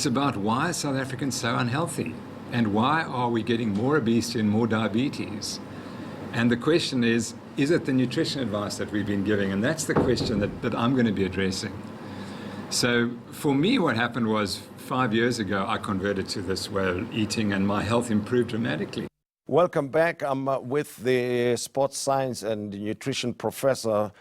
It's about why are South Africans so unhealthy and why are we getting more obesity and more diabetes? And the question is it the nutrition advice that we've been giving? And that's the question that I'm going to be addressing. So for me, what happened was 5 years ago, I converted to this way of eating and my health improved dramatically. Welcome back. I'm with the sports science and nutrition professor,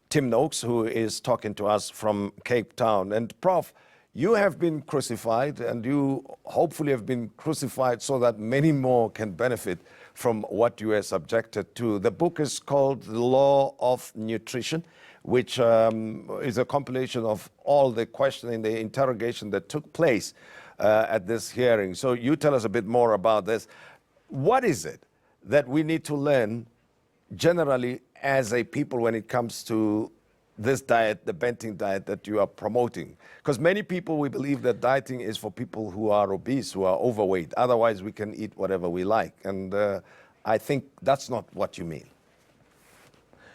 Tim Noakes, who is talking to us from Cape Town. And Prof, you have been crucified, and you hopefully have been crucified so that many more can benefit from what you are subjected to. The book is called The Law of Nutrition, which is a compilation of all the questioning, the interrogation that took place at this hearing. So you tell us a bit more about this. What is it that we need to learn generally as a people when it comes to this diet, the Banting diet that you are promoting? Because many people, we believe that dieting is for people who are obese, who are overweight. Otherwise, we can eat whatever we like. And I think that's not what you mean.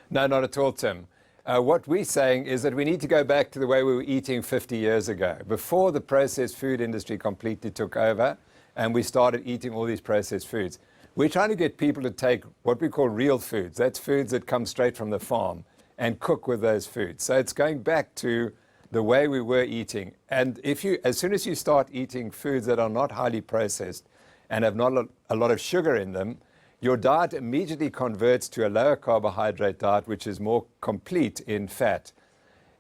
No, not at all, Tim. What we're saying is that we need to go back to the way we were eating 50 years ago, before the processed food industry completely took over and we started eating all these processed foods. We're trying to get people to take what we call real foods. That's foods that come straight from the farm, and cook with those foods. So it's going back to the way we were eating. And as soon as you start eating foods that are not highly processed and have not a lot of sugar in them, your diet immediately converts to a lower carbohydrate diet, which is more complete in fat.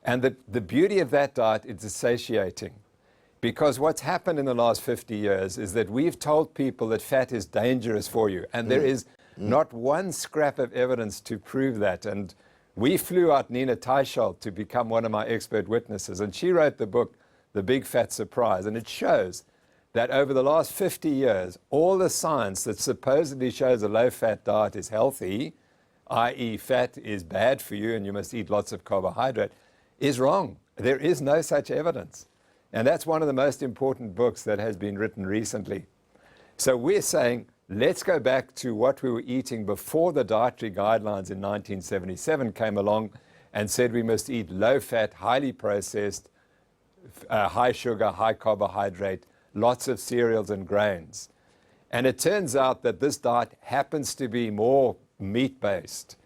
And the beauty of that diet is satiating. Because what's happened in the last 50 years is that we've told people that fat is dangerous for you. And there is not one scrap of evidence to prove that. And we flew out Nina Teicholz to become one of my expert witnesses. And she wrote the book, The Big Fat Surprise. And it shows that over the last 50 years, all the science that supposedly shows a low-fat diet is healthy, i.e. fat is bad for you and you must eat lots of carbohydrate, is wrong. There is no such evidence. And that's one of the most important books that has been written recently. So we're saying, let's go back to what we were eating before the dietary guidelines in 1977 came along and said we must eat low-fat, highly processed, high sugar, high carbohydrate, lots of cereals and grains. And it turns out that this diet happens to be more meat-based,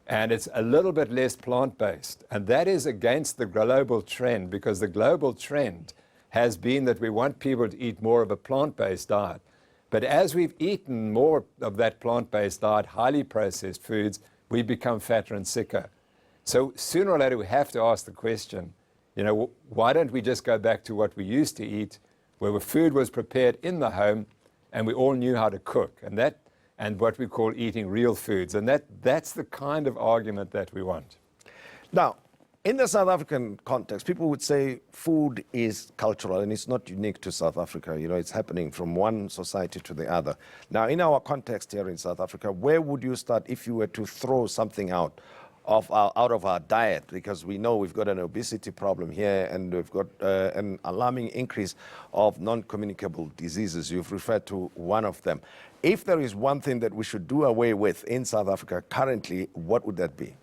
and it's a little bit less plant-based. And that is against the global trend, because the global trend has been that we want people to eat more of a plant-based diet. But as we've eaten more of that plant-based diet, highly processed foods, we become fatter and sicker. So sooner or later, we have to ask the question, why don't we just go back to what we used to eat, where food was prepared in the home and we all knew how to cook, and what we call eating real foods. And that's the kind of argument that we want. Now, in the South African context, people would say food is cultural and it's not unique to South Africa. It's happening from one society to the other. Now, in our context here in South Africa, where would you start if you were to throw something out of our diet? Because we know we've got an obesity problem here and we've got an alarming increase of non-communicable diseases. You've referred to one of them. If there is one thing that we should do away with in South Africa currently, what would that be?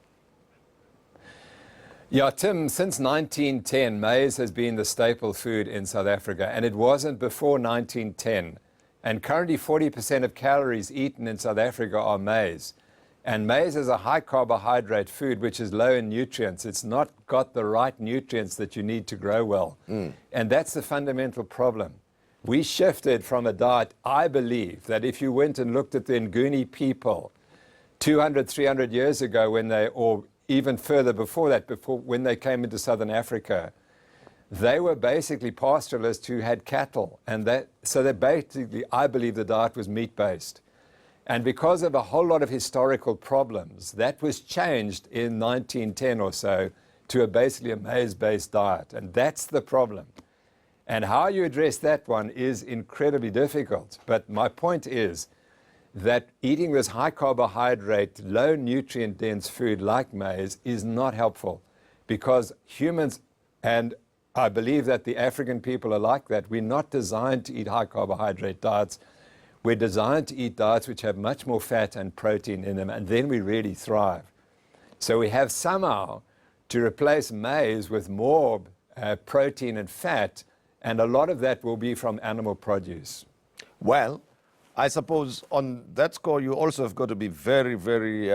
Yeah, Tim, since 1910, maize has been the staple food in South Africa, and it wasn't before 1910. And currently 40% of calories eaten in South Africa are maize. And maize is a high carbohydrate food which is low in nutrients. It's not got the right nutrients that you need to grow well. And that's the fundamental problem. We shifted from a diet, I believe, that if you went and looked at the Nguni people 200, 300 years ago or even further before that, when they came into Southern Africa, they were basically pastoralists who had cattle. So they basically, I believe the diet was meat-based. And because of a whole lot of historical problems, that was changed in 1910 or so to basically a maize-based diet. And that's the problem. And how you address that one is incredibly difficult. But my point is that eating this high carbohydrate, low nutrient dense food like maize is not helpful, because humans, and I believe that the African people are like that, we're not designed to eat high carbohydrate diets. We're designed to eat diets which have much more fat and protein in them, and then we really thrive. So we have somehow to replace maize with more protein and fat and a lot of that will be from animal produce. Well, I suppose on that score, you also have got to be very, very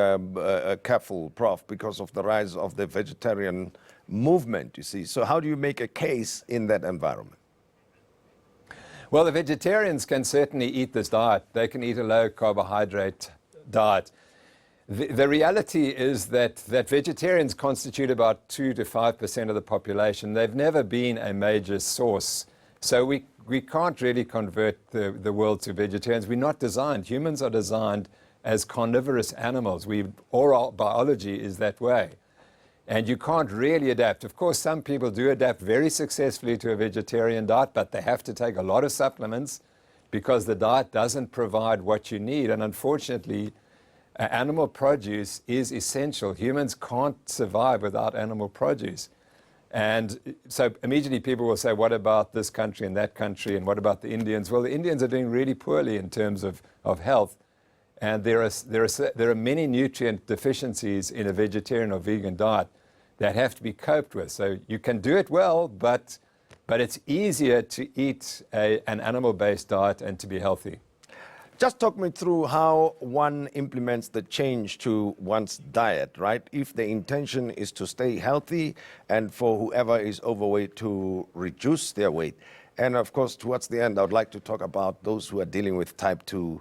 careful, Prof, because of the rise of the vegetarian movement, you see. So how do you make a case in that environment? Well, the vegetarians can certainly eat this diet. They can eat a low-carbohydrate diet. The reality is that vegetarians constitute about 2 to 5% of the population. They've never been a major source. So we can't really convert the world to vegetarians. We're not designed. Humans are designed as carnivorous animals. All our biology is that way. And you can't really adapt. Of course, some people do adapt very successfully to a vegetarian diet, but they have to take a lot of supplements because the diet doesn't provide what you need. And unfortunately, animal produce is essential. Humans can't survive without animal produce. And so immediately people will say, what about this country and that country, and what about the Indians? Well, the Indians are doing really poorly in terms of health. And there are many nutrient deficiencies in a vegetarian or vegan diet that have to be coped with. So you can do it well, but it's easier to eat an animal-based diet and to be healthy. Just talk me through how one implements the change to one's diet, right? If the intention is to stay healthy and for whoever is overweight to reduce their weight. And of course, towards the end, I would like to talk about those who are dealing with type 2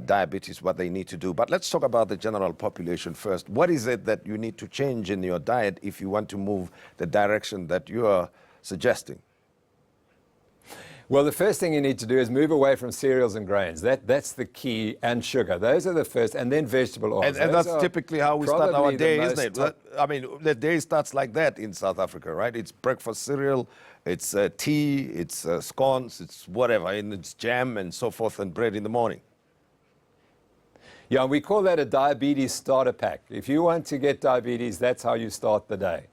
diabetes, what they need to do. But let's talk about the general population first. What is it that you need to change in your diet if you want to move the direction that you are suggesting? Well, the first thing you need to do is move away from cereals and grains. That's the key, and sugar. Those are the first, and then vegetable oils. And that's typically how we start our day, isn't it? I mean, the day starts like that in South Africa, right? It's breakfast cereal, it's tea, it's scones, it's whatever, and it's jam and so forth, and bread in the morning. Yeah, we call that a diabetes starter pack. If you want to get diabetes, that's how you start the day.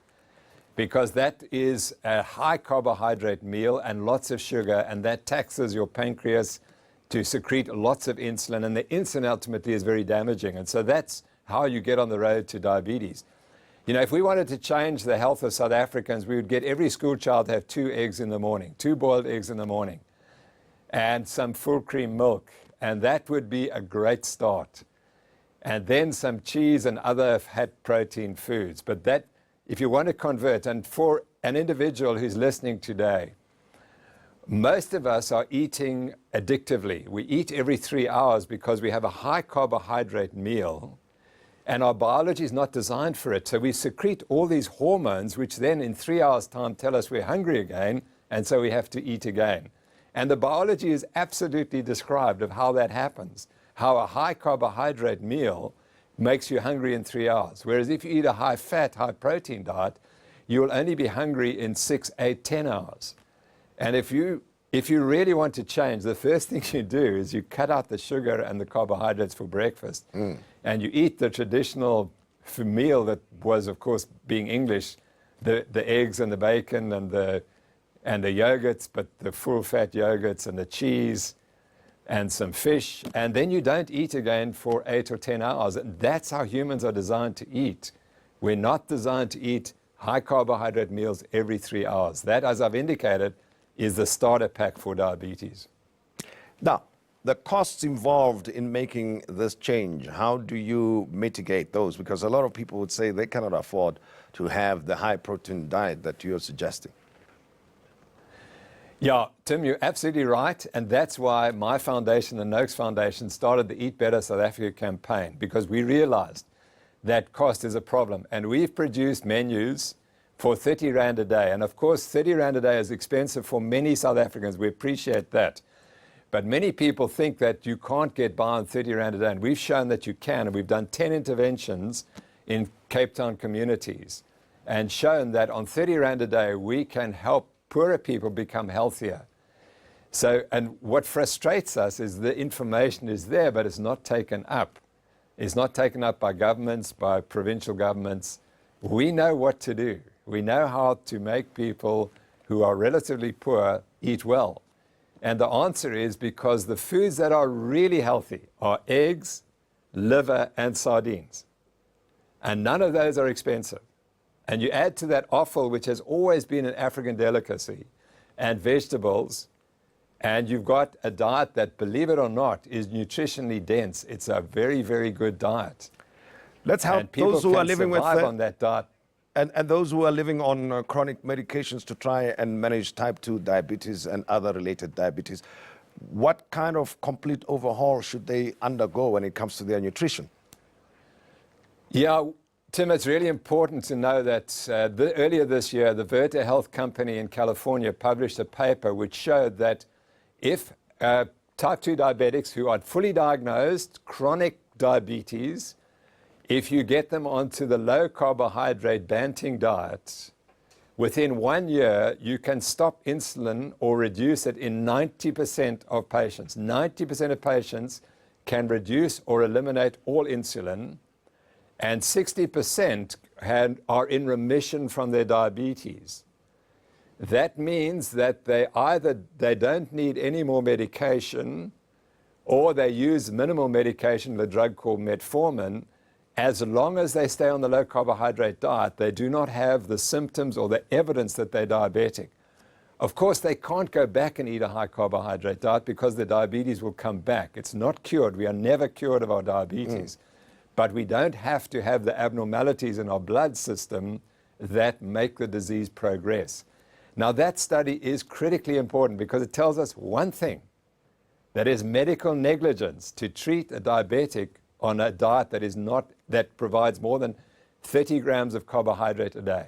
Because that is a high carbohydrate meal and lots of sugar, and that taxes your pancreas to secrete lots of insulin, and the insulin ultimately is very damaging. And so that's how you get on the road to diabetes. You know, if we wanted to change the health of South Africans, we would get every school child to have 2 eggs in the morning, 2 boiled eggs in the morning, and some full cream milk, and that would be a great start. And then some cheese and other fat protein foods. But that, if you want to convert, and for an individual who's listening today, most of us are eating addictively. We eat every 3 hours because we have a high carbohydrate meal, and our biology is not designed for it. So we secrete all these hormones, which then in 3 hours' time tell us we're hungry again, and so we have to eat again. And the biology is absolutely described of how that happens, how a high carbohydrate meal makes you hungry in 3 hours. Whereas if you eat a high fat, high protein diet, you'll only be hungry in 6, 8, 10 hours. And if you really want to change, the first thing you do is you cut out the sugar and the carbohydrates for breakfast. And you eat the traditional meal that was, of course, being English, the eggs and the bacon and the yogurts, but the full fat yogurts and the cheese and some fish, and then you don't eat again for 8 or 10 hours. And that's how humans are designed to eat. We're not designed to eat high carbohydrate meals every 3 hours. That, as I've indicated, is the starter pack for diabetes. Now, the costs involved in making this change, how do you mitigate those? Because a lot of people would say they cannot afford to have the high protein diet that you're suggesting. Yeah, Tim, you're absolutely right. And that's why my foundation, the Noakes Foundation, started the Eat Better South Africa campaign, because we realized that cost is a problem. And we've produced menus for 30 Rand a day. And of course, 30 Rand a day is expensive for many South Africans. We appreciate that. But many people think that you can't get by on 30 Rand a day. And we've shown that you can. And we've done 10 interventions in Cape Town communities and shown that on 30 Rand a day, we can help poorer people become healthier. So, and what frustrates us is the information is there, but it's not taken up. It's not taken up by governments, by provincial governments. We know what to do. We know how to make people who are relatively poor eat well. And the answer is because the foods that are really healthy are eggs, liver, and sardines. And none of those are expensive. And you add to that offal, which has always been an African delicacy, and vegetables, and you've got a diet that, believe it or not, is nutritionally dense. It's a very, very good diet. Let's help And people those who can are living with survive on that diet. and those who are living on chronic medications to try and manage type 2 diabetes and other related diabetes. What kind of complete overhaul should they undergo when it comes to their nutrition? Yeah, Tim, it's really important to know that earlier this year, the Virta Health Company in California published a paper which showed that if type 2 diabetics who are fully diagnosed chronic diabetes, if you get them onto the low-carbohydrate Banting diet, within 1 year, you can stop insulin or reduce it in 90% of patients. 90% of patients can reduce or eliminate all insulin, and 60% are in remission from their diabetes. That means that they don't need any more medication, or they use minimal medication, the drug called metformin. As long as they stay on the low-carbohydrate diet, they do not have the symptoms or the evidence that they're diabetic. Of course, they can't go back and eat a high-carbohydrate diet because the diabetes will come back. It's not cured. We are never cured of our diabetes. But we don't have to have the abnormalities in our blood system that make the disease progress. Now, that study is critically important because it tells us one thing, that is medical negligence to treat a diabetic on a diet that provides more than 30 grams of carbohydrate a day.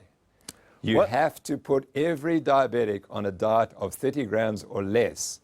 You have to put every diabetic on a diet of 30 grams or less,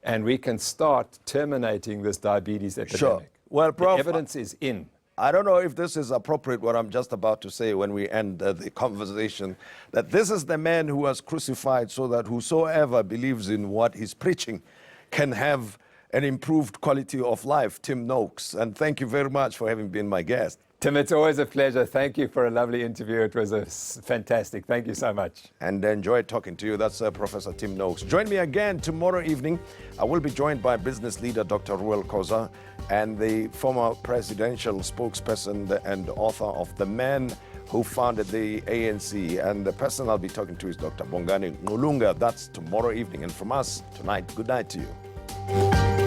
and we can start terminating this diabetes epidemic. Sure. Well, Prof, the evidence is in. I don't know if this is appropriate, what I'm just about to say when we end the conversation, that this is the man who was crucified so that whosoever believes in what he's preaching can have an improved quality of life, Tim Noakes. And thank you very much for having been my guest. Tim, it's always a pleasure. Thank you for a lovely interview. It was fantastic. Thank you so much. And enjoyed talking to you. That's Professor Tim Noakes. Join me again tomorrow evening. I will be joined by business leader Dr. Ruel Koza and the former presidential spokesperson and author of The Man Who Founded the ANC. And the person I'll be talking to is Dr. Bongani Ngulunga. That's tomorrow evening. And from us tonight, good night to you.